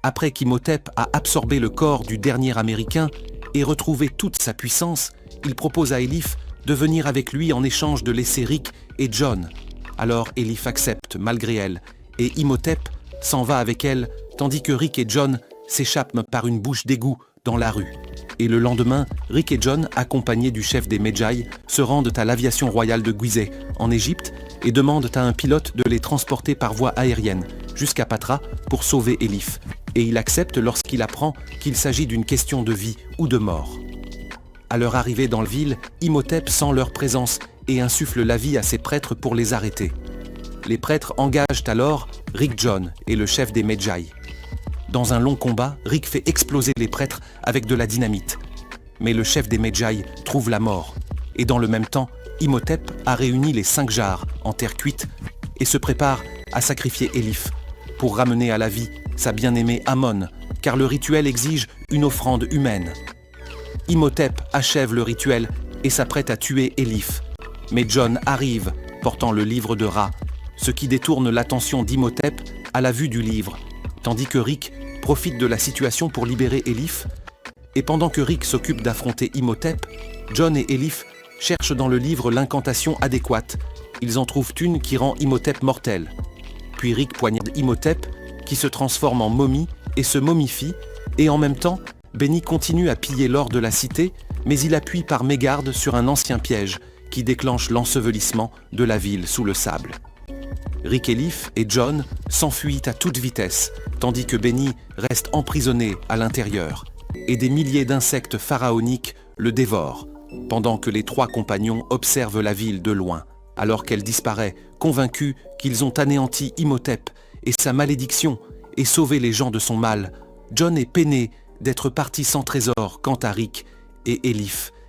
après qu'Imhotep a absorbé le corps du dernier Américain et retrouvé toute sa puissance, il propose à Elif de venir avec lui en échange de laisser Rick et John. Alors Elif accepte malgré elle, et Imhotep s'en va avec elle, tandis que Rick et John s'échappent par une bouche d'égout dans la rue. Et le lendemain, Rick et John, accompagnés du chef des Medjay, se rendent à l'aviation royale de Gizeh, en Égypte, et demandent à un pilote de les transporter par voie aérienne jusqu'à Patra pour sauver Elif. Et il accepte lorsqu'il apprend qu'il s'agit d'une question de vie ou de mort. À leur arrivée dans la ville, Imhotep sent leur présence et insuffle la vie à ses prêtres pour les arrêter. Les prêtres engagent alors Rick John et le chef des Medjay. Dans un long combat, Rick fait exploser les prêtres avec de la dynamite. Mais le chef des Medjay trouve la mort. Et dans le même temps, Imhotep a réuni les 5 jarres en terre cuite et se prépare à sacrifier Elif pour ramener à la vie sa bien-aimée Amon, car le rituel exige une offrande humaine. Imhotep achève le rituel et s'apprête à tuer Elif. Mais John arrive, portant le livre de Ra, ce qui détourne l'attention d'Imhotep à la vue du livre, tandis que Rick profite de la situation pour libérer Elif. Et pendant que Rick s'occupe d'affronter Imhotep, John et Elif cherchent dans le livre l'incantation adéquate. Ils en trouvent une qui rend Imhotep mortel. Puis Rick poignarde Imhotep, qui se transforme en momie et se momifie, et en même temps, Beni continue à piller l'or de la cité, mais il appuie par mégarde sur un ancien piège qui déclenche l'ensevelissement de la ville sous le sable. Rick, Elif et John s'enfuient à toute vitesse, tandis que Beni reste emprisonné à l'intérieur, et des milliers d'insectes pharaoniques le dévorent, pendant que les 3 compagnons observent la ville de loin, alors qu'elle disparaît, convaincus qu'ils ont anéanti Imhotep et sa malédiction et sauvé les gens de son mal. John est peiné d'être parti sans trésor quant à Rick et Elif,